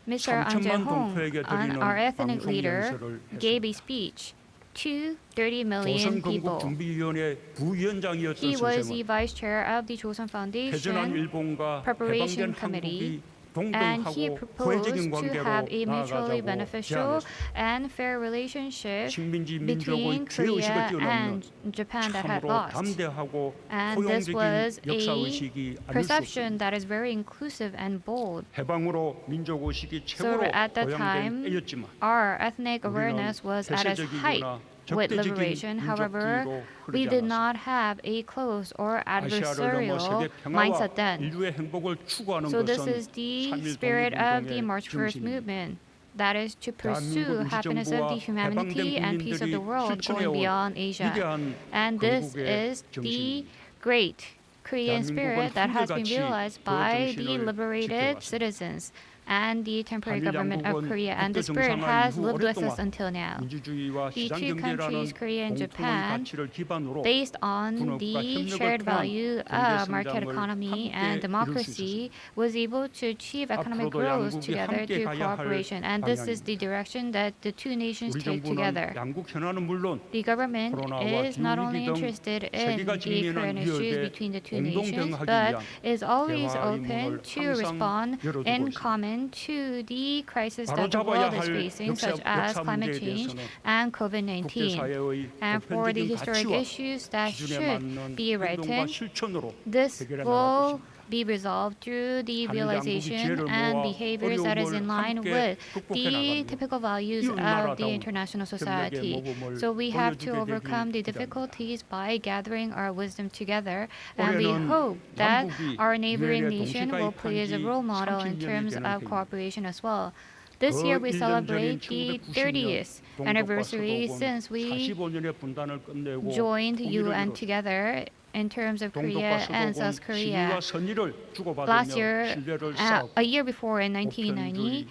Mr. 3천만 An 동포에게 드리는 our ethnic 방송 leader, 연설을 gave a 했습니다. speech to 30 million people. 조선건국준비위원회 부위원장이었던 He was the 선생은 vice chair of the Joseon 패전한 Foundation, 일본과 Preparation 해방된 Committee, 한국이 and he 동등하고 proposed 호혜적인 to 관계로 have a mutually 나아가자고 beneficial 제안했습니다. and fair relationship 식민지 between 민족의 죄의식을 Korea 뛰어넘는 and Japan that had 참으로 lost. 담대하고 And this was 포용적인 역사의식이 a 아닐 수 perception 없습니다. that is very inclusive and bold. 해방으로 민족의식이 최고로 at that 고양된 time, 때였지만 our ethnic 우리는 awareness was at its height 폐쇄적이거나 with 적대적인 liberation. However, 민족주의로 we 흐르지 did 않았습니다. not have a close or 아시아를 넘어 adversarial 세계 mindset 평화와 then. 인류의 행복을 추구하는 So this 것은 is the 3.1 spirit of the 독립운동의 March First 중심입니다. movement. That is to pursue 대한민국 happiness of the 임시정부와 humanity 해방된 and peace of the 국민들이 world going 실천해온 beyond Asia. 위대한 And this 건국의 is the 정신입니다. great Korean spirit that has been 한결같이 realized 그 by the 정신을 liberated 지켜왔습니다. citizens and the temporary 한일 government of 양국은 Korea. And the 국제 spirit 정상화 has 이후 lived with us 오랫동안 until now. 민주주의와 The 시장 two 경제라는 countries, Korea and 공통의 Japan, 가치를 기반으로 based on 분업과 the 협력을 shared 통한 value 경제 of market 성장을 economy 함께 and 이룰 수 democracy, was able to achieve economic 앞으로도 growth 양국이 together 함께 through 가야 할 cooperation. And this is 방향입니다. the direction that the two nations 우리 take 정부는 together. 양국 현안은 물론 The government 코로나와 is not only 기후위기 등 interested in 세계가 the 직면한 current issues 위협에 between the two 공동 nations, 대응하기 but 위한 is always 대화의 open 문을 to 항상 respond 열어두고 in 있습니다. common to the crisis that the 바로잡아야 world is 할 facing, such 역사 as climate 문제에 change 대해서는 and COVID-19. 국제사회의 And for the 보편적인 historic 가치와 issues that 기준에 should 맞는 be 행동과 written, 실천으로 this 해결해 나갈 will 것입니다. be resolved through the 한일 양국이 realization 지혜를 and 모아 behaviors that is in 어려움을 line 함께 with 극복해 the 나가며 typical values 이웃 of 나라다운 the international 협력의 society. 모범을 So we have to 보여주게 overcome the 되길 difficulties by gathering our wisdom together, and we 올해는 hope that 남북이 our neighboring 유엔의 nation will 동시가입한 play as a 지 role model in 30년이 terms 되는 of 해입니다. cooperation as well. This year we celebrate the 30th anniversary since we 45년의 분단을 끝내고 joined 통일을 UN 이뤘습니다. together in terms of Korea 동독과 and 서독은 South Korea. 신의와 선의를 주고받으며 Last year, 신뢰를 a 쌓았고 year before in 1990,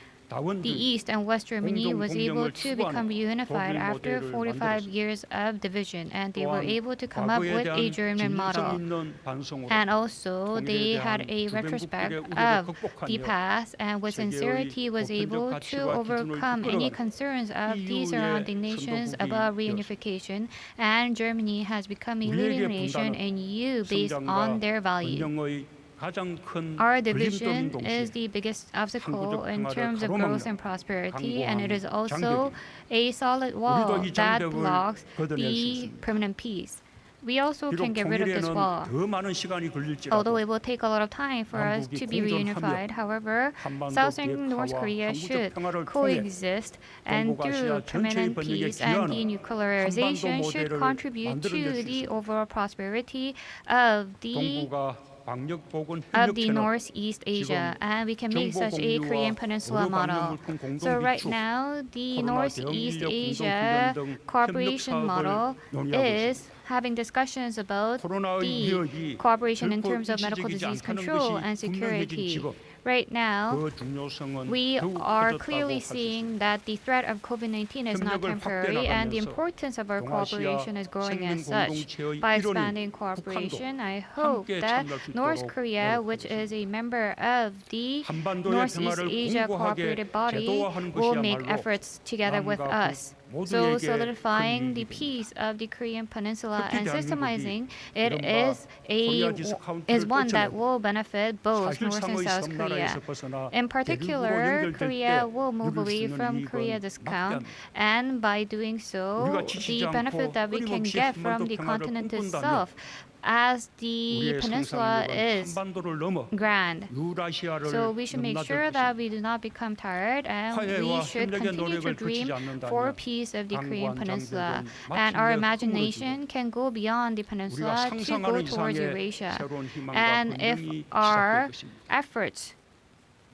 the East and West Germany was able to become reunified after 45 years of division, and they were able to come up with a German model. And also, they had a retrospect of the past, and with sincerity was able to overcome any concerns of the surrounding nations about reunification, and Germany has become a leading nation in EU based on their values. Our division is the biggest obstacle in terms of growth and prosperity, and it is also a solid wall that blocks the permanent peace. We also can get rid of this wall. Although it will take a lot of time for us to be reunified, however, South and North Korea should coexist, and through permanent peace and denuclearization should contribute to the overall prosperity of the Northeast Asia, and we can make such a Korean Peninsula model. So right now, the Northeast Asia cooperation model is having discussions about the cooperation in terms of medical disease control and security. Right now, we are clearly seeing that the threat of COVID-19 is not temporary, and the importance of our cooperation is growing as such. By expanding cooperation, I hope that North Korea, which is a member of the Northeast Asia Cooperative Body, will make efforts together with us. So solidifying the peace of the Korean Peninsula and systemizing it is one that will benefit both North and South Korea. In particular, Korea will move away from Korea discount, and by doing so, the benefit that we can get from the continent itself as the 우리의 peninsula 상상력은 is 한반도를 넘어 grand. 유라시아를 So we should make sure 넘나들 that 것입니다. we do not become tired, and we 화해와 should 협력의 continue to 노력을 dream 그치지 않는다면 for peace of the Korean 강구한 peninsula. 장벽은 And our 마침내 imagination 허물어지고 can go beyond the 우리가 peninsula to go 상상하는 towards 이상의 Eurasia. 새로운 희망과 And if 번영이 our 시작될 것입니다. efforts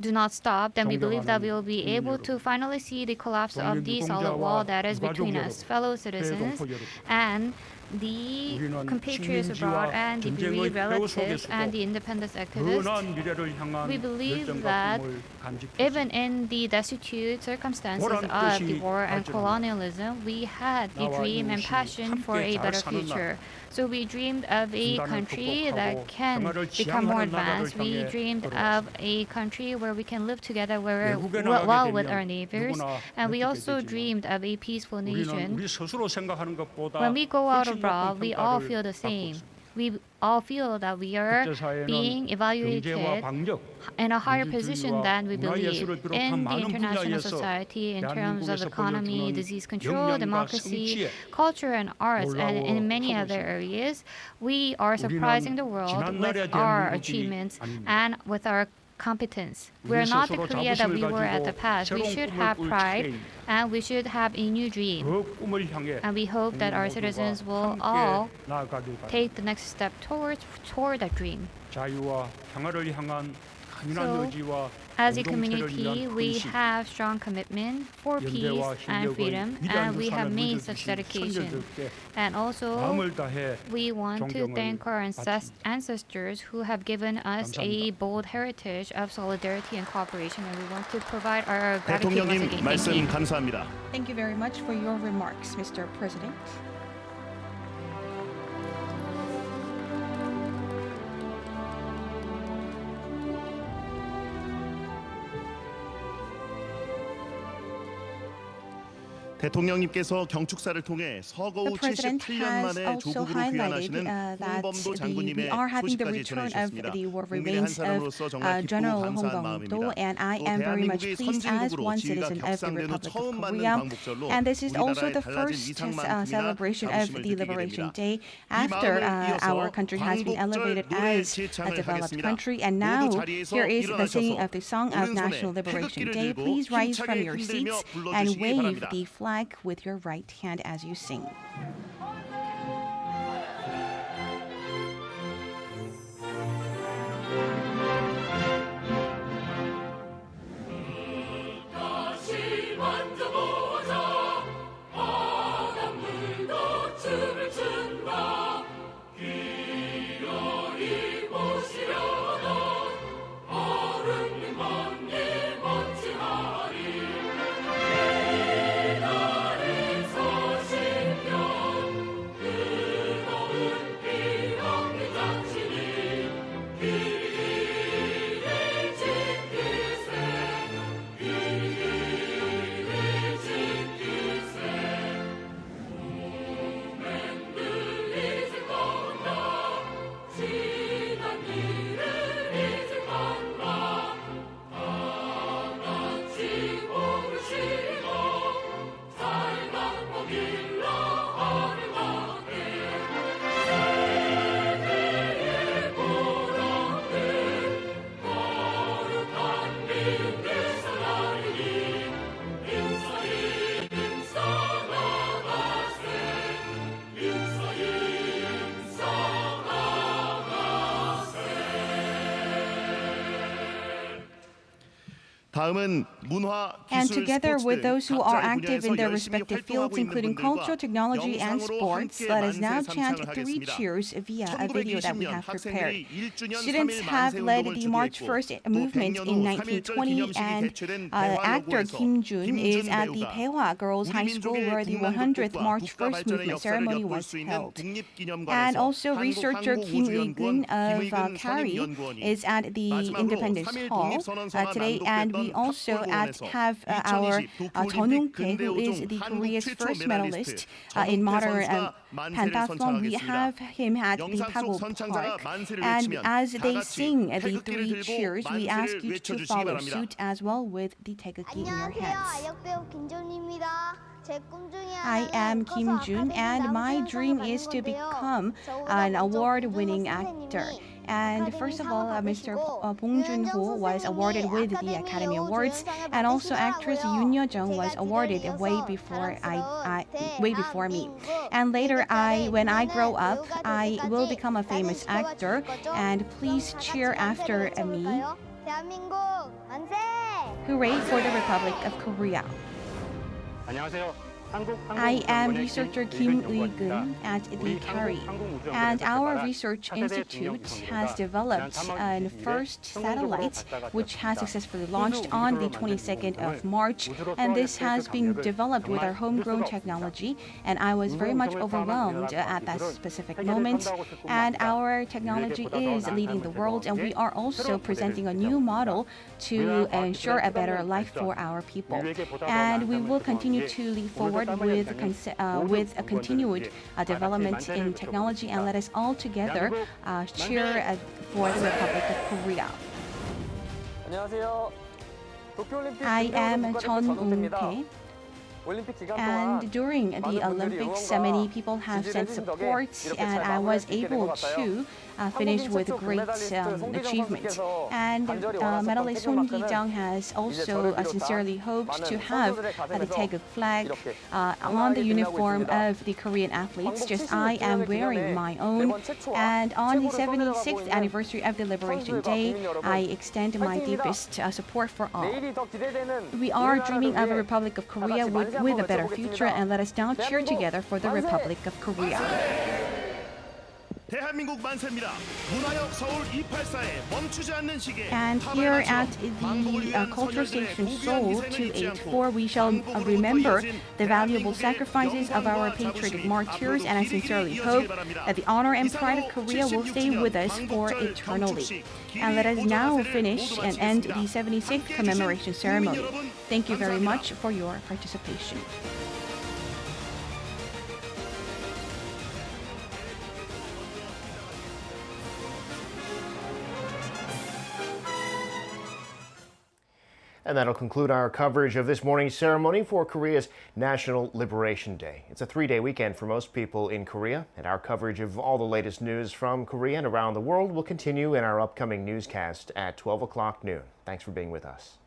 do not stop, then we believe that we will be 존경하는 able 국민 to finally see the collapse 동맹 of the solid wall 유공자와 that is 유가족 between 여러분, us, fellow citizens, 대동포 여러분, and the 우리는 compatriots 식민지와 abroad and the 전쟁의 bereaved 폐허 relatives 속에서도 and the independence activists. 선한 미래를 향한 We believe 열정과 that 꿈을 간직했습니다. Even in the destitute circumstances 보란 of the 뜻이 war and 발전합니다. colonialism, we had the 나와 dream and 이웃이 passion for 함께 a 잘 better 사는 future. So we dreamed of a 분단을 country 극복하고 that can 평화를 become more 지향하는 나라를 advanced. We 향해 dreamed 걸어왔습니다. of a country where we can live together where 외국에 well 나가게 with our 되면 neighbors. 누구나 And we 느끼게 also 되지만 dreamed of a peaceful 우리는 nation. 우리 스스로 생각하는 것보다 When we go out 훨씬 abroad, 높은 we all 평가를 feel the 받고 same. 있습니다. We all feel that we are 국제사회는 being 경제와 evaluated 방역, in a higher position than we believe 문화예술을 비롯한 in the 많은 international 분야에서 society in terms of 대한민국에서 economy, 보여주는 disease control, 역량과 democracy, 성취에 culture and arts, and in many 놀라워하고 other 있습니다. areas. We are surprising the world 지난날의 with our 대한민국이 achievements 아닙니다. and with our competence. 우리 We're not the 스스로 Korea that we 자부심을 were at the 가지고 past. We 새로운 should 꿈을 have 꿀 pride 차례입니다. and we should have a new dream. 그 꿈을 향해 And we hope that our 국민 citizens 모두가 will 함께 all 나아가길 바랍니다. take the next step toward that dream. 자유와 평화를 향한 강인한 So, 의지와 As a 공동체를 community, 위한 we 헌신, have strong commitment for peace 연대와 and 협력의 freedom, 위대한 and we have 유산을 made such 물려주신 dedication. 선열들께 And also, 마음을 다해 we want to 존경을 thank our 바칩니다. ancestors who have given us a 감사합니다. bold heritage of solidarity and cooperation, and we want to provide our gratitude once 대통령님 again. 말씀 Thank you. 감사합니다. Thank you very much for your remarks, Mr. President. 대통령님께서 경축사를 통해 서거후 The president 78년 has 만에 also 조국으로 highlighted 귀환하시는 that 홍범도 we 장군님의 are having the 소식까지 return of 전해주셨습니다. the war 국민의 한 remains 사람으로서 of 정말 기쁘고 General 감사한 Hongbamdo, 마음입니다. and I 또 am very much 대한민국의 pleased as 선진국으로 one 지위가 citizen of the 격상된 후 Republic 처음 of 맞는 Korea. 광복절로 And this is also 우리나라의 the 달라진 first 이상만큼이나 celebration of 자부심을 the 느끼게 Liberation 됩니다. Day 이 after 마음을 이어서 our country has been 광복절 elevated 노래 as a 제창을 developed 하겠습니다. country. And now 모두 자리에서 here is the singing 일어나셔서 of the song of 오른손에 National Liberation 태극기를 Day. 들고 Please rise from 힘차게 your 흔들며 seats 불러주시기 and wave 바랍니다. the flag with your right hand as you sing. 다음은 문화, And 기술, together 스포츠 with 등 those who are 각자의 active 분야에서 in their 열심히 respective 활동하고 fields, 있는 including 분들과 culture, technology, and 영상으로 sports, 함께 let us 만세 now chant 삼창을 3 하겠습니다. cheers via a video that we 1920년 have prepared. 학생들이 1주년 Students 3일 have 만세 led 운동을 the March 주도했고 1st 또 movement 100년 in 후 3.1절 1920, 기념식이 and 개최된 actor 대화여고에서 Kim Jun is at the 김준 Daehwa Girls 우리 High School 민족의 where the 국난 100th 극복과 March 국가 1st 발전의 movement 역사를 ceremony 엿볼 was 수 있는 held. And 국립기념관에서 also researcher Kim Ui-gun of KARI is at the Independence Hall today, and we also have our Jeon Woong-tae, who is the Korea's first medalist in modern pentathlon. We have him at the Pagol Park, and as they sing the 3 cheers, we ask you to follow suit as well with the taegukgi in your 안녕하세요. hands. 아역배우 김존입니다. I am Kim Jun, and my dream is to become an award-winning actor. And first of all, Mr. Bong Joon-ho was awarded with the Academy Awards, and also actress Yoon Yo-jung was awarded way before me. And later, when I grow up, I will become a famous actor. And please cheer after me. Hooray for the Republic of Korea. I am researcher Kim Ui-geun at the CARI, and our research institute has developed a first satellite which has successfully launched on the 22nd of March, and this has been developed with our homegrown technology, and I was very much overwhelmed at that specific moment. And our technology is leading the world, and we are also presenting a new model to ensure a better life for our people. And we will continue to lead forward with a continued development in technology, and let us all together cheer for the Republic of Korea. I am Chun Eun-tae. And during the Olympics, many people have sent support, and I was able to finish with great achievement. And medalist Son Gi-jung has also sincerely hoped to have the Taeguk flag on the uniform of the Korean athletes, just I am wearing my own. And on the 76th anniversary of the Liberation Day, I extend my deepest support for all. We are dreaming of a Republic of Korea with a better future, and let us now cheer together for the Republic of Korea. And here at the Cultural Station Seoul 284, we shall remember the valuable sacrifices of our patriotic martyrs, and I sincerely hope that the honor and pride of Korea will stay with us for eternally. And let us now finish and end the 76th commemoration ceremony. Thank you very much for your participation. And that'll conclude our coverage of this morning's ceremony for Korea's National Liberation Day. It's a 3-day weekend for most people in Korea, and our coverage of all the latest news from Korea and around the world will continue in our upcoming newscast at 12 o'clock noon. Thanks for being with us.